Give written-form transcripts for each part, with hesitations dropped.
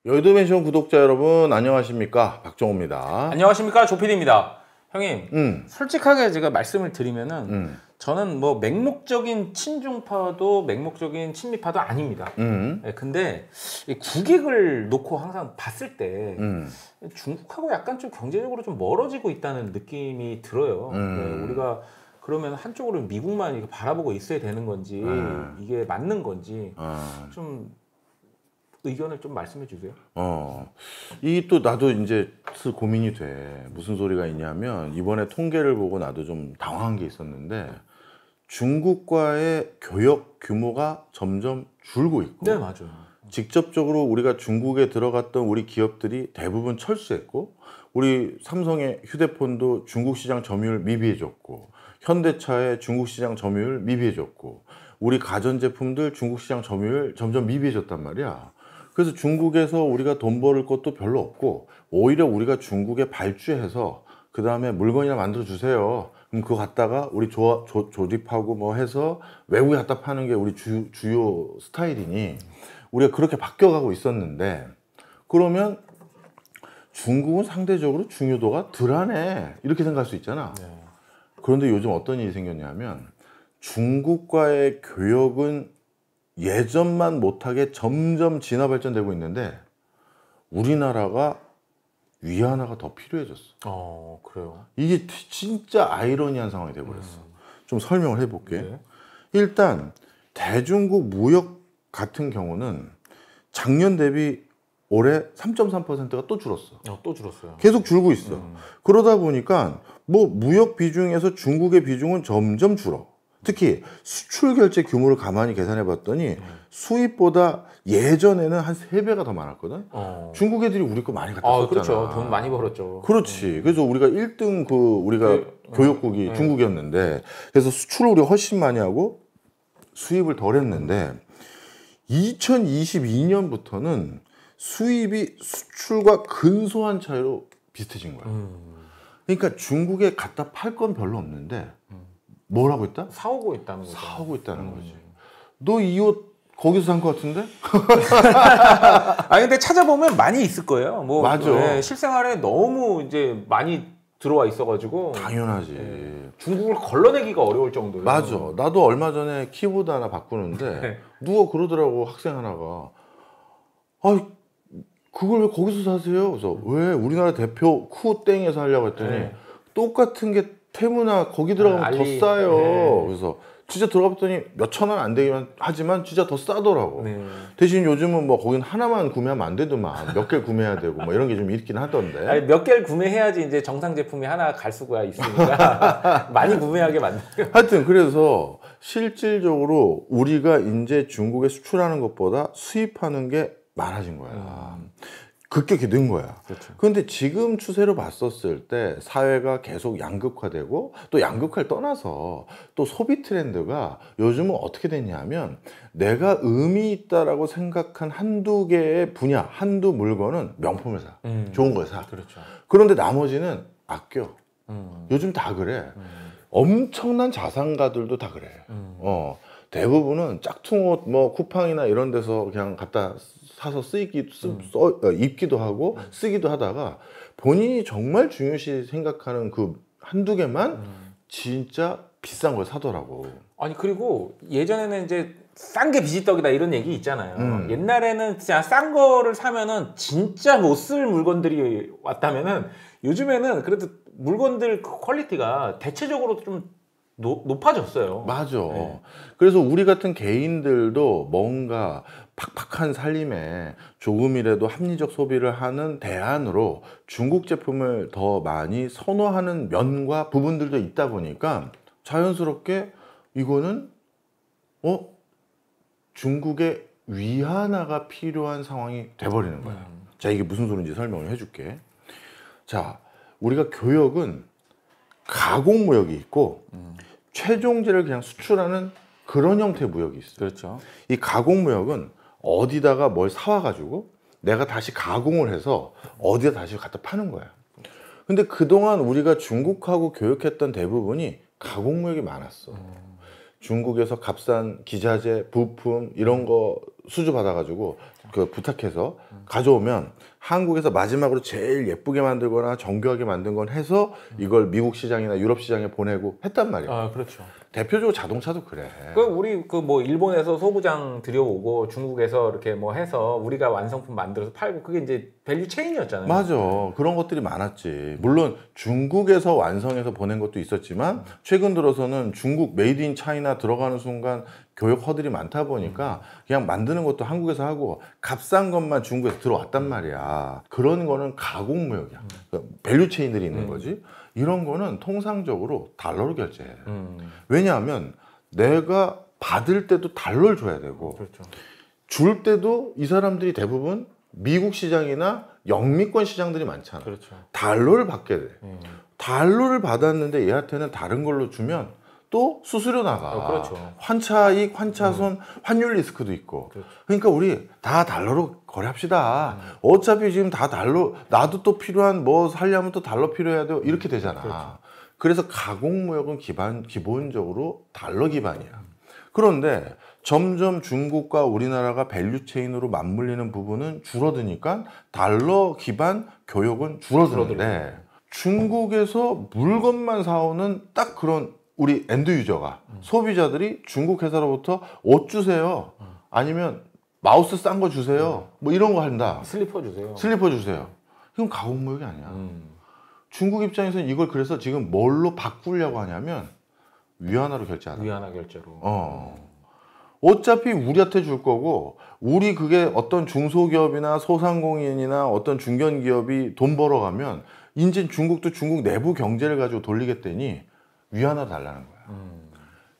여의도맨션 구독자 여러분 안녕하십니까, 박정호입니다. 안녕하십니까, 조PD입니다. 형님, 솔직하게 제가 말씀을 드리면은 저는 뭐 맹목적인 친중파도 맹목적인 친미파도 아닙니다. 근데 이 국익을 놓고 항상 봤을 때 중국하고 약간 좀 경제적으로 좀 멀어지고 있다는 느낌이 들어요. 우리가 그러면 한쪽으로 미국만 이렇게 바라보고 있어야 되는 건지 이게 맞는 건지 좀 의견을 좀 말씀해 주세요. 이 또 나도 이제 고민이 돼. 무슨 소리가 있냐면, 이번에 통계를 보고 나도 좀 당황한 게 있었는데, 중국과의 교역 규모가 점점 줄고 있고, 네, 맞아요. 직접적으로 우리가 중국에 들어갔던 우리 기업들이 대부분 철수했고, 우리 삼성의 휴대폰도 중국 시장 점유율 미비해졌고, 현대차의 중국 시장 점유율 미비해졌고, 우리 가전제품들 중국 시장 점유율 점점 미비해졌단 말이야. 그래서 중국에서 우리가 돈 벌을 것도 별로 없고, 오히려 우리가 중국에 발주해서 그 다음에 물건이나 만들어 주세요. 그럼 그거 갖다가 우리 조립하고 뭐 해서 외국에 갖다 파는 게 우리 주요 스타일이니 우리가 그렇게 바뀌어가고 있었는데, 그러면 중국은 상대적으로 중요도가 덜하네, 이렇게 생각할 수 있잖아. 네. 그런데 요즘 어떤 일이 생겼냐면, 중국과의 교역은 예전만 못하게 점점 진화 발전되고 있는데, 우리나라가 위안화가 더 필요해졌어. 그래요? 이게 진짜 아이러니한 상황이 돼버렸어. 좀 설명을 해볼게. 네. 일단 대중국 무역 같은 경우는 작년 대비 올해 3.3%가 또 줄었어. 또 줄었어요. 계속 줄고 있어. 그러다 보니까 뭐 무역 비중에서 중국의 비중은 점점 줄어. 특히 수출 결제 규모를 가만히 계산해 봤더니 수입보다 예전에는 한 3배가 더 많았거든. 중국 애들이 우리 거 많이 갖다 썼잖아. 그렇죠. 돈 많이 벌었죠. 그렇지. 그래서 우리가 1등 우리가 교역국이 중국이었는데, 그래서 수출을 우리가 훨씬 많이 하고 수입을 덜 했는데, 2022년부터는 수입이 수출과 근소한 차이로 비슷해진 거야. 그러니까 중국에 갖다 팔 건 별로 없는데 뭐라고 했다? 사오고 있다는 거죠. 사오고 있다는 거지. 너 이 옷 거기서 산 거 같은데? 근데 찾아보면 많이 있을 거예요. 뭐 맞아. 실생활에 너무 이제 많이 들어와 있어가지고. 당연하지. 중국을 걸러내기가 어려울 정도예요. 맞아. 나도 얼마 전에 키보드 하나 바꾸는데 누가 그러더라고, 학생 하나가. 그걸 왜 거기서 사세요? 그래서 왜 우리나라 대표 쿠땡에서 하려고 했더니 똑같은 게 테무나 거기 들어가면 더 싸요. 그래서 진짜 들어가봤더니 몇천 원 안 되기만 하지만 진짜 더 싸더라고. 대신 요즘은 뭐 거긴 하나만 구매하면 안 되더만, 몇 개 구매해야 되고 뭐 이런 게 좀 있긴 하던데. 몇 개를 구매해야지 이제 정상 제품이 하나 갈 수가 있으니까 많이 구매하게 만들어요. 하여튼 그래서 실질적으로 우리가 이제 중국에 수출하는 것보다 수입하는 게 많아진 거야. 급격히 는 거야. 그렇죠. 그런데 지금 추세로 봤었을 때 사회가 계속 양극화되고, 또 양극화를 떠나서 또 소비 트렌드가 요즘은 어떻게 됐냐면, 내가 의미 있다라고 생각한 한두 개의 분야, 한두 물건은 명품을 사. 좋은 걸 사. 그렇죠. 그런데 나머지는 아껴. 요즘 다 그래. 엄청난 자산가들도 다 그래. 대부분은 짝퉁옷 뭐 쿠팡이나 이런 데서 그냥 갖다 사서 입기도 하고 쓰기도 하다가, 본인이 정말 중요시 생각하는 그 한두 개만 진짜 비싼 걸 사더라고. 그리고 예전에는 이제 싼 게 비지떡이다 이런 얘기 있잖아요. 옛날에는 진짜 싼 거를 사면은 진짜 못 쓸 물건들이 왔다면은, 요즘에는 그래도 물건들 퀄리티가 대체적으로 좀 높아졌어요. 맞아. 그래서 우리 같은 개인들도 뭔가 팍팍한 살림에 조금이라도 합리적 소비를 하는 대안으로 중국 제품을 더 많이 선호하는 면과 부분들도 있다 보니까, 자연스럽게 이거는 중국의 위안화가 필요한 상황이 돼버리는 거야. 자, 이게 무슨 소리인지 설명을 해줄게. 자, 우리가 교역은 가공무역이 있고 최종재를 그냥 수출하는 그런 형태의 무역이 있어요. 그렇죠. 이 가공무역은 어디다가 뭘 사와가지고 내가 다시 가공을 해서 어디다 다시 갖다 파는 거야. 근데 그동안 우리가 중국하고 교역했던 대부분이 가공무역이 많았어. 중국에서 값싼 기자재, 부품 이런 거 수주 받아가지고 그 부탁해서 가져오면 한국에서 마지막으로 제일 예쁘게 만들거나 정교하게 만든 건 해서 이걸 미국 시장이나 유럽 시장에 보내고 했단 말이야. 아, 그렇죠. 대표적으로 자동차도 그래. 그 우리 그 뭐 일본에서 소부장 들여오고 중국에서 이렇게 뭐 해서 우리가 완성품 만들어서 팔고 그게 이제 밸류 체인이었잖아요. 맞아. 그런 것들이 많았지. 물론 중국에서 완성해서 보낸 것도 있었지만 최근 들어서는 중국 메이드 인 차이나 들어가는 순간 교육 허들이 많다 보니까 그냥 만드는 것도 한국에서 하고 값싼 것만 중국에서 들어왔단 말이야. 그런 거는 가공무역이야. 밸류 체인들이 있는 거지. 이런 거는 통상적으로 달러로 결제해. 왜냐하면 내가 받을 때도 달러를 줘야 되고 그렇죠. 줄 때도 이 사람들이 대부분 미국 시장이나 영미권 시장들이 많잖아. 그렇죠. 달러를 받게 돼. 달러를 받았는데 얘한테는 다른 걸로 주면 또 수수료 나가. 그렇죠. 환차익, 환차손, 환율 리스크도 있고. 그렇죠. 그러니까 우리 다 달러로 거래합시다. 어차피 지금 다 달러, 나도 또 필요한 뭐 살려면 또 달러 필요해야 돼. 이렇게 되잖아. 그렇죠. 그래서 가공무역은 기본적으로 달러 기반이야. 그런데 점점 중국과 우리나라가 밸류체인으로 맞물리는 부분은 줄어드니까 달러 기반 교역은 줄어드는데 중국에서 물건만 사오는 딱 그런 우리 엔드 유저가 소비자들이 중국 회사로부터 옷 주세요. 아니면 마우스 싼 거 주세요. 뭐 이런 거 한다. 슬리퍼 주세요. 슬리퍼 주세요. 이건 가공무역이 아니야. 중국 입장에서는 이걸 그래서 지금 뭘로 바꾸려고 하냐면 위안화로 결제하다. 위안화 결제로. 어차피 우리한테 줄 거고 우리 그게 어떤 중소기업이나 소상공인이나 어떤 중견기업이 돈 벌어가면 이제 중국도 중국 내부 경제를 가지고 돌리겠다니 위안화 달라는 거야.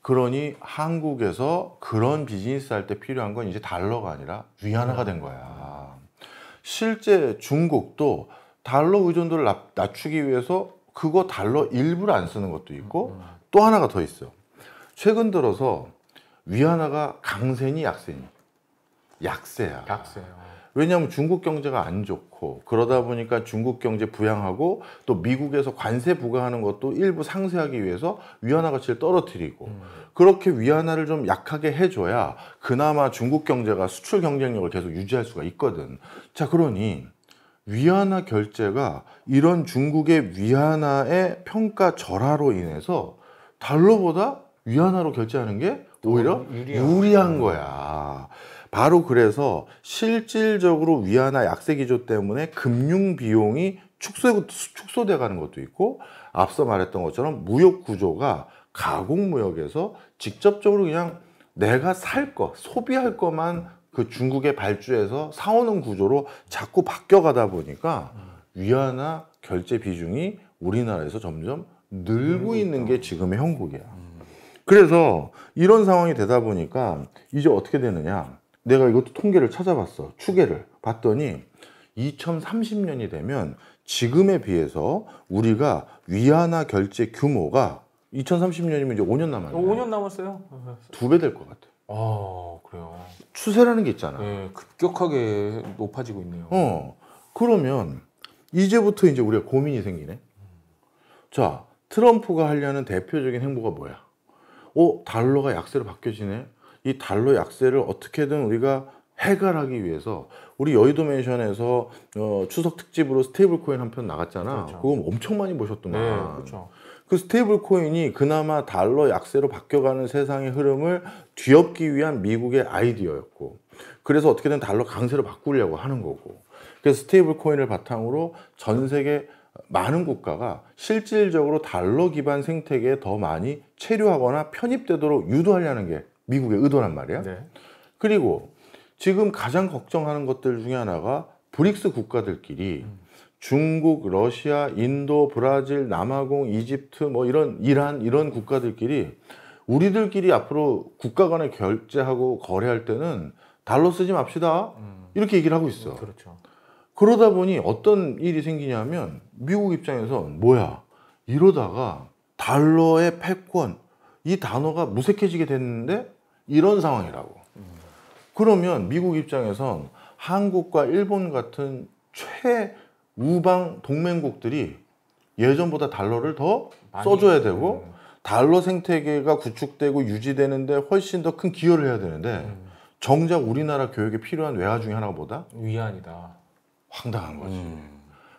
그러니 한국에서 그런 비즈니스 할 때 필요한 건 이제 달러가 아니라 위안화가 된 거야. 실제 중국도 달러 의존도를 낮추기 위해서 그거 달러 일부를 안 쓰는 것도 있고 또 하나가 더 있어. 최근 들어서 위안화가 강세니 약세니? 약세야. 약세요. 왜냐하면 중국 경제가 안 좋고 그러다 보니까 중국 경제 부양하고 또 미국에서 관세 부과하는 것도 일부 상쇄하기 위해서 위안화 가치를 떨어뜨리고 그렇게 위안화를 좀 약하게 해줘야 그나마 중국 경제가 수출 경쟁력을 계속 유지할 수가 있거든. 자, 그러니 위안화 결제가 이런 중국의 위안화의 평가 절하로 인해서 달러보다 위안화로 결제하는 게 오히려 유리한 거야. 바로 그래서 실질적으로 위안화 약세 기조 때문에 금융 비용이 축소돼 가는 것도 있고 앞서 말했던 것처럼 무역 구조가 가공무역에서 직접적으로 그냥 내가 살 거, 소비할 것만 그 중국에 발주해서 사오는 구조로 자꾸 바뀌어가다 보니까 위안화 결제 비중이 우리나라에서 점점 늘고 있는 게 지금의 형국이야. 그래서 이런 상황이 되다 보니까 이제 어떻게 되느냐. 내가 이것도 통계를 찾아봤어. 추계를 봤더니 2030년이 되면 지금에 비해서 우리가 위안화 결제 규모가 2030년이면 이제 5년 남았네. 5년 남았어요. 2배 될 것 같아. 아, 그래요. 추세라는 게 있잖아. 네, 급격하게 높아지고 있네요. 그러면 이제부터 이제 우리가 고민이 생기네. 자, 트럼프가 하려는 대표적인 행보가 뭐야? 달러가 약세로 바뀌어지네. 이 달러 약세를 어떻게든 우리가 해결하기 위해서 우리 여의도 맨션에서 추석 특집으로 스테이블 코인 한 편 나갔잖아. 그렇죠. 그거 엄청 많이 보셨더만. 네, 그렇죠. 그 스테이블 코인이 그나마 달러 약세로 바뀌어가는 세상의 흐름을 뒤엎기 위한 미국의 아이디어였고, 그래서 어떻게든 달러 강세로 바꾸려고 하는 거고, 그래서 스테이블 코인을 바탕으로 전 세계 많은 국가가 실질적으로 달러 기반 생태계에 더 많이 체류하거나 편입되도록 유도하려는 게 미국의 의도란 말이야. 네. 그리고 지금 가장 걱정하는 것들 중에 하나가 브릭스 국가들끼리 중국, 러시아, 인도, 브라질, 남아공, 이집트, 뭐 이런 이란 이런 국가들끼리 우리들끼리 앞으로 국가 간에 결제하고 거래할 때는 달러 쓰지 맙시다. 이렇게 얘기를 하고 있어. 그렇죠. 그러다 보니 어떤 일이 생기냐면 미국 입장에선 뭐야, 이러다가 달러의 패권 이 단어가 무색해지게 됐는데 이런 상황이라고. 그러면 미국 입장에선 한국과 일본 같은 최우방 동맹국들이 예전보다 달러를 더 써줘야 되고 달러 생태계가 구축되고 유지되는데 훨씬 더 큰 기여를 해야 되는데 정작 우리나라 교육에 필요한 외화 중에 하나가 뭐다? 위안이다. 황당한 거지.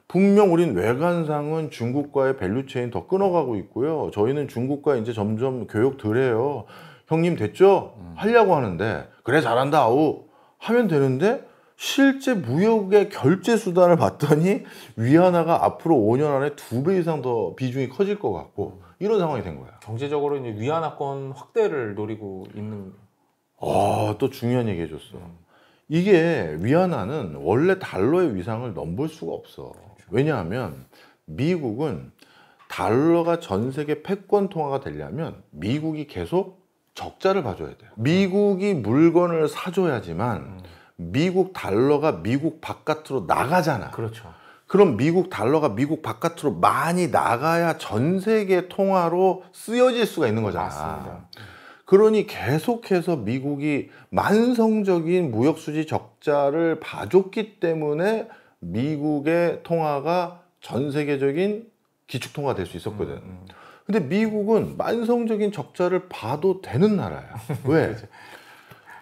분명 우린 외관상은 중국과의 밸류체인 더 끊어가고 있고요. 저희는 중국과 이제 점점 교육 덜 해요. 형님 됐죠? 하려고 하는데 그래 잘한다 아우 하면 되는데 실제 무역의 결제 수단을 봤더니 위안화가 앞으로 5년 안에 2배 이상 더 비중이 커질 것 같고 이런 상황이 된 거야. 경제적으로 이제 위안화권 확대를 노리고 있는. 또 중요한 얘기 해줬어. 이게 위안화는 원래 달러의 위상을 넘볼 수가 없어. 왜냐하면 미국은 달러가 전 세계 패권 통화가 되려면 미국이 계속 적자를 봐줘야 돼요. 미국이 물건을 사줘야지만 미국 달러가 미국 바깥으로 나가잖아. 그렇죠. 그럼 미국 달러가 미국 바깥으로 많이 나가야 전 세계 통화로 쓰여질 수가 있는 거잖아. 맞습니다. 그러니 계속해서 미국이 만성적인 무역수지 적자를 봐줬기 때문에 미국의 통화가 전 세계적인 기축통화가 될 수 있었거든. 근데 미국은 만성적인 적자를 봐도 되는 나라야. 왜?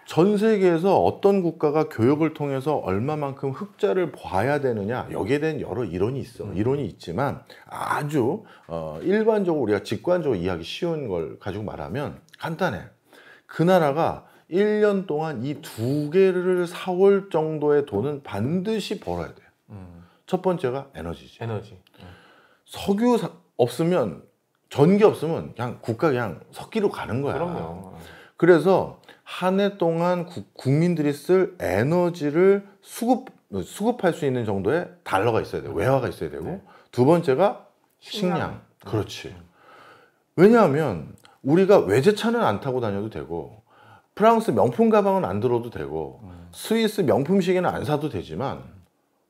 전 세계에서 어떤 국가가 교역을 통해서 얼마만큼 흑자를 봐야 되느냐 여기에 대한 여러 이론이 있어. 이론이 있지만 아주 일반적으로 우리가 직관적으로 이해하기 쉬운 걸 가지고 말하면 간단해. 그 나라가 1년 동안 이 두 개를 사올 정도의 돈은 반드시 벌어야 돼요. 첫 번째가 에너지지. 에너지. 석유 없으면 전기 없으면 그냥 국가 그냥 석기로 가는 거야. 그럼요. 그래서 한 해 동안 국민들이 쓸 에너지를 수급할 수 있는 정도의 달러가 있어야 돼요. 외화가 있어야 되고. 네. 두 번째가 식량. 그렇지. 왜냐하면 우리가 외제차는 안 타고 다녀도 되고 프랑스 명품 가방은 안 들어도 되고 스위스 명품 시계는 안 사도 되지만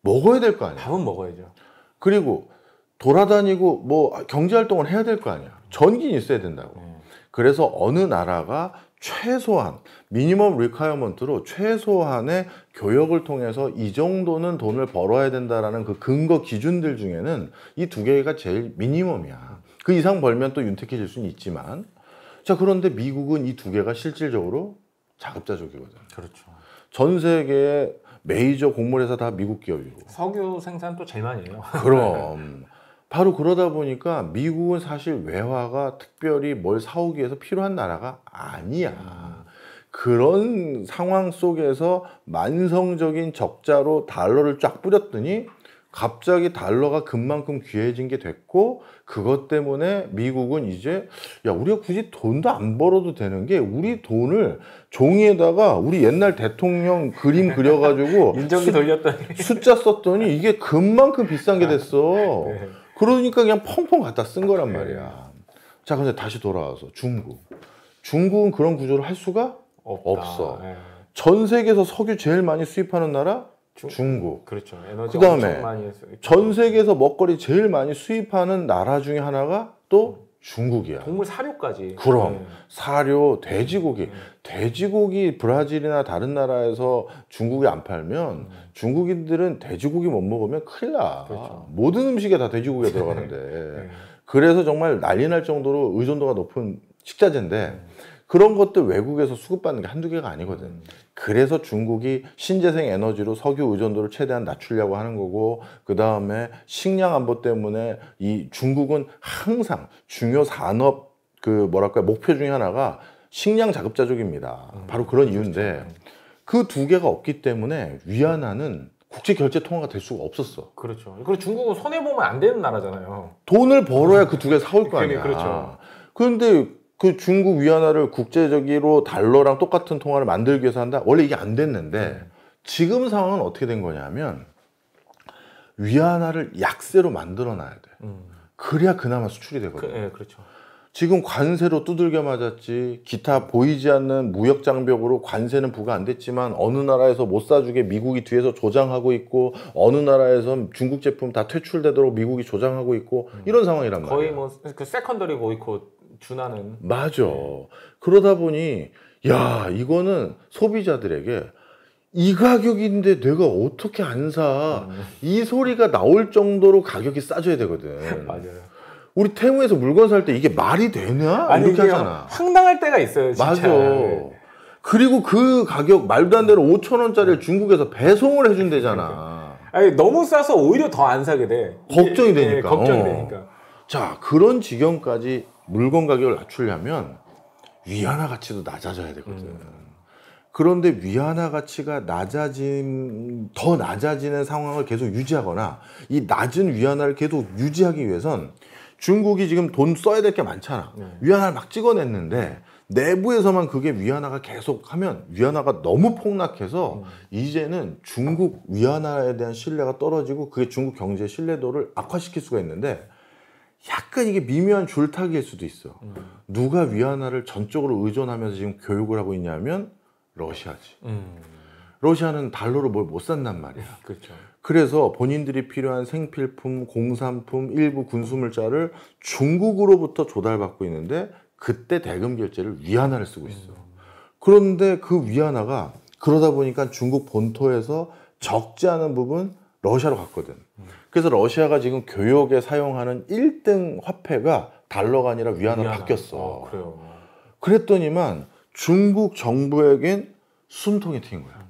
먹어야 될 거 아니야. 밥은 먹어야죠. 그리고 돌아다니고 뭐 경제활동을 해야 될 거 아니야. 전기는 있어야 된다고. 그래서 어느 나라가 최소한 미니멈 리콰이어먼트로 최소한의 교역을 통해서 이 정도는 돈을 벌어야 된다라는 그 근거 기준들 중에는 이 두 개가 제일 미니멈이야. 그 이상 벌면 또 윤택해질 수는 있지만 자 그런데 미국은 이 두 개가 실질적으로 자급자족이거든. 그렇죠. 전 세계의 메이저 곡물회사 다 미국 기업이고. 석유 생산도 제일 많이 해요. 그럼 바로 그러다 보니까 미국은 사실 외화가 특별히 뭘 사오기 위해서 필요한 나라가 아니야. 그런 상황 속에서 만성적인 적자로 달러를 쫙 뿌렸더니 갑자기 달러가 금만큼 귀해진 게 됐고 그것 때문에 미국은 이제 야 우리가 굳이 돈도 안 벌어도 되는 게 우리 돈을 종이에다가 우리 옛날 대통령 그림 그려가지고 인정기 돌렸더니 숫자 썼더니 이게 금만큼 비싼 게 됐어. 네. 그러니까 그냥 펑펑 갖다 쓴 거란 말이야. 자 근데 다시 돌아와서 중국은 그런 구조를 할 수가 없어. 네. 전 세계에서 석유 제일 많이 수입하는 나라 중국. 그렇죠. 에너지 그다음에 엄청 많이 했어요. 전 세계에서 먹거리 제일 많이 수입하는 나라 중에 하나가 또 중국이야. 동물 사료까지. 그럼 네. 사료, 돼지고기 브라질이나 다른 나라에서 중국에 안 팔면 중국인들은 돼지고기 못 먹으면 큰일 나. 그렇죠. 모든 음식에 다 돼지고기가 들어가는데 네. 그래서 정말 난리 날 정도로 의존도가 높은 식자재인데 그런 것들 외국에서 수급받는 게 한두 개가 아니거든. 그래서 중국이 신재생 에너지로 석유 의존도를 최대한 낮추려고 하는 거고 그 다음에 식량 안보 때문에 이 중국은 항상 중요 산업 목표 중에 하나가 식량 자급자족입니다. 바로 그런 이유인데 그 두 개가 없기 때문에 위안화는 국제 결제 통화가 될 수가 없었어. 그렇죠. 그리고 중국은 손해 보면 안 되는 나라잖아요. 돈을 벌어야 그 두 개 사올 거 아니야. 그렇죠. 그런데 그 중국 위안화를 국제적으로 달러랑 똑같은 통화를 만들기 위해서 한다? 원래 이게 안 됐는데 지금 상황은 어떻게 된 거냐면 위안화를 약세로 만들어 놔야 돼. 그래야 그나마 수출이 되거든. 네, 그렇죠. 지금 관세로 두들겨 맞았지. 기타 보이지 않는 무역 장벽으로 관세는 부과 안 됐지만 어느 나라에서 못 사주게 미국이 뒤에서 조장하고 있고 어느 나라에서 중국 제품 다 퇴출되도록 미국이 조장하고 있고 이런 상황이란 말이야. 거의 뭐 그 세컨더리 보이콧 준하는. 맞아. 그러다 보니 야 이거는 소비자들에게 이 가격인데 내가 어떻게 안 사? 이 소리가 나올 정도로 가격이 싸져야 되거든. 맞아요. 우리 테무에서 물건 살 때 이게 말이 되냐? 아니 이렇게 이게 하잖아. 황당할 때가 있어요. 진짜. 맞아. 그리고 그 가격 말도 안 되는 5,000원짜리를 중국에서 배송을 해준대잖아. 아니 너무 싸서 오히려 더 안 사게 돼. 걱정이 되니까. 걱정이 되니까. 자, 그런 지경까지 물건 가격을 낮추려면 위안화 가치도 낮아져야 되거든. 그런데 위안화 가치가 더 낮아지는 상황을 계속 유지하거나 이 낮은 위안화를 계속 유지하기 위해선 중국이 지금 돈 써야 될 게 많잖아. 위안화를 막 찍어냈는데 내부에서만 그게 위안화가 계속 하면 위안화가 너무 폭락해서 이제는 중국 위안화에 대한 신뢰가 떨어지고 그게 중국 경제의 신뢰도를 악화시킬 수가 있는데 약간 이게 미묘한 줄타기일 수도 있어. 누가 위안화를 전적으로 의존하면서 지금 교육을 하고 있냐면 러시아지. 러시아는 달러로 뭘 못 산단 말이야. 그렇죠. 그래서 본인들이 필요한 생필품, 공산품, 일부 군수물자를 중국으로부터 조달받고 있는데 그때 대금 결제를 위안화를 쓰고 있어. 그런데 그 위안화가 그러다 보니까 중국 본토에서 적지 않은 부분 러시아로 갔거든. 그래서 러시아가 지금 교역에 사용하는 1등 화폐가 달러가 아니라 위안화로 바뀌었어. 그래요. 그랬더니만 중국 정부에겐 숨통이 트인 거야.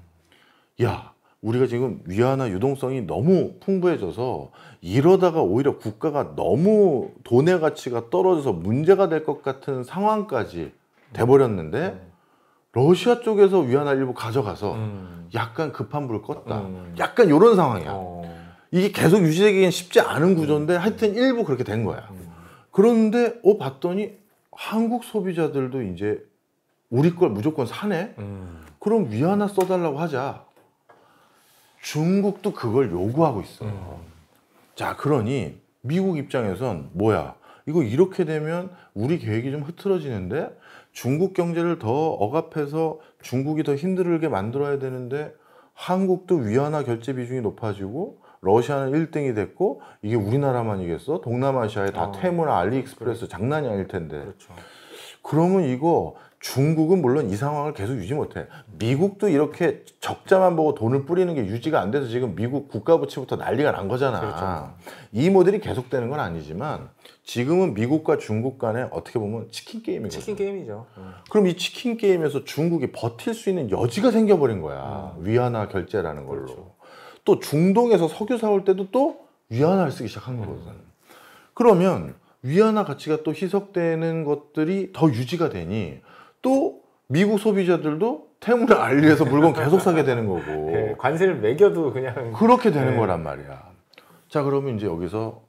야, 우리가 지금 위안화 유동성이 너무 풍부해져서 이러다가 오히려 국가가 너무 돈의 가치가 떨어져서 문제가 될 것 같은 상황까지 돼버렸는데 러시아 쪽에서 위안화 일부 가져가서 약간 급한 불을 껐다. 약간 이런 상황이야. 이게 계속 유지되기엔 쉽지 않은 구조인데 하여튼 일부 그렇게 된 거야. 그런데 봤더니 한국 소비자들도 이제 우리 걸 무조건 사네? 그럼 위안화 써달라고 하자. 중국도 그걸 요구하고 있어. 자, 그러니 미국 입장에선 뭐야? 이거 이렇게 되면 우리 계획이 좀 흐트러지는데 중국 경제를 더 억압해서 중국이 더 힘들게 만들어야 되는데 한국도 위안화 결제 비중이 높아지고 러시아는 1등이 됐고 이게 우리나라만이겠어? 동남아시아에 다 테무나 알리익스프레스 장난이 아닐 텐데. 그렇죠. 그러면 이거 중국은 물론 이 상황을 계속 유지 못해. 미국도 이렇게 적자만 보고 돈을 뿌리는 게 유지가 안 돼서 지금 미국 국가 부채부터 난리가 난 거잖아. 그렇죠. 이 모델이 계속되는 건 아니지만 지금은 미국과 중국 간에 어떻게 보면 치킨 게임이거든. 치킨 게임이죠. 그럼 이 치킨 게임에서 중국이 버틸 수 있는 여지가 생겨버린 거야. 위안화 결제라는 걸로. 그렇죠. 또 중동에서 석유 사올 때도 또 위안화를 쓰기 시작한 거거든. 그러면 위안화 가치가 또 희석되는 것들이 더 유지가 되니 또 미국 소비자들도 테무나 알리에서 물건 계속 사게 되는 거고. 네, 관세를 매겨도 그냥 그렇게 되는 거란 말이야. 자, 그러면 이제 여기서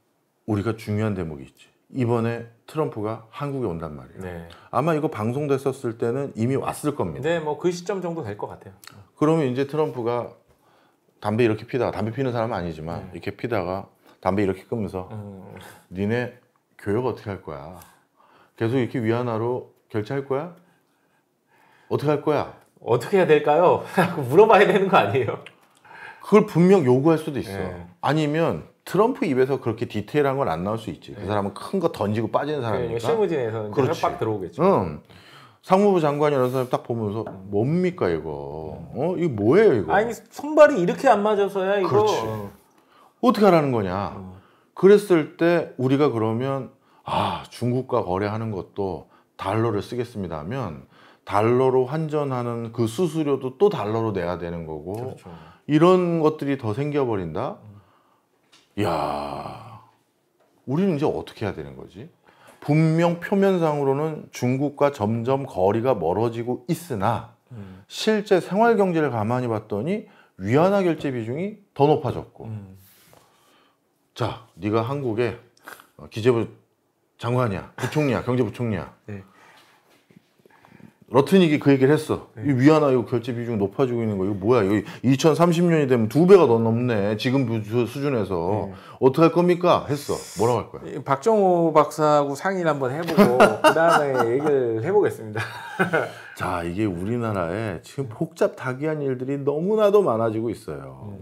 우리가 중요한 대목이 있지. 이번에 트럼프가 한국에 온단 말이에요. 네. 아마 이거 방송됐었을 때는 이미 왔을 겁니다. 네, 뭐 그 시점 정도 될 것 같아요. 그러면 이제 트럼프가 담배 이렇게 피다가, 담배 피는 사람은 아니지만 이렇게 피다가 담배 이렇게 끄면서 니네 교육 어떻게 할 거야? 계속 이렇게 위안화로 결제할 거야? 어떻게 할 거야? 어떻게 해야 될까요? 물어봐야 되는 거 아니에요? 그걸 분명 요구할 수도 있어. 네. 아니면 트럼프 입에서 그렇게 디테일한 건 안 나올 수 있지. 그 사람은 큰 거 던지고 빠지는 사람이니까. 실무진에서 그렇지. 협박 들어오겠죠. 응. 상무부 장관이 이런 사람 딱 보면서 뭡니까 이거? 이거 뭐예요 이거? 아니 손발이 이렇게 안 맞아서야 이거. 그렇지. 어떻게 하라는 거냐? 그랬을 때 우리가 그러면 중국과 거래하는 것도 달러를 쓰겠습니다 하면 달러로 환전하는 그 수수료도 또 달러로 내야 되는 거고 그렇죠. 이런 것들이 더 생겨버린다? 이야, 우리는 이제 어떻게 해야 되는 거지? 분명 표면상으로는 중국과 점점 거리가 멀어지고 있으나 실제 생활 경제를 가만히 봤더니 위안화 결제 비중이 더 높아졌고 자, 네가 한국의 기재부 장관이야, 부총리야, 경제부총리야. 네. 러트닉이 그 얘기를 했어. 이 위안화 이거 결제 비중 높아지고 있는 거 이거 뭐야? 여기 2030년이 되면 2배가 더 넘네. 지금 수준에서 어떻게 할 겁니까? 했어. 뭐라고 할 거야? 박정호 박사하고 상의를 한번 해보고 그 다음에 얘기를 해보겠습니다. 자, 이게 우리나라에 지금 복잡다기한 일들이 너무나도 많아지고 있어요.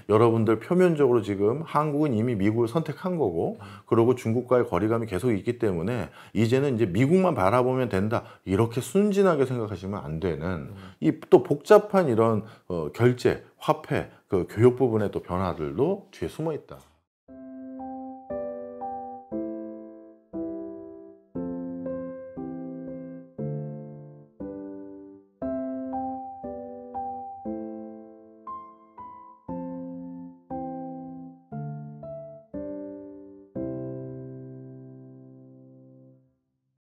여러분들 표면적으로 지금 한국은 이미 미국을 선택한 거고 그리고 중국과의 거리감이 계속 있기 때문에 이제는 이제 미국만 바라보면 된다 이렇게 순진하게 생각하시면 안 되는 이 또 복잡한 이런 결제, 화폐, 그 교육 부분의 또 변화들도 뒤에 숨어 있다.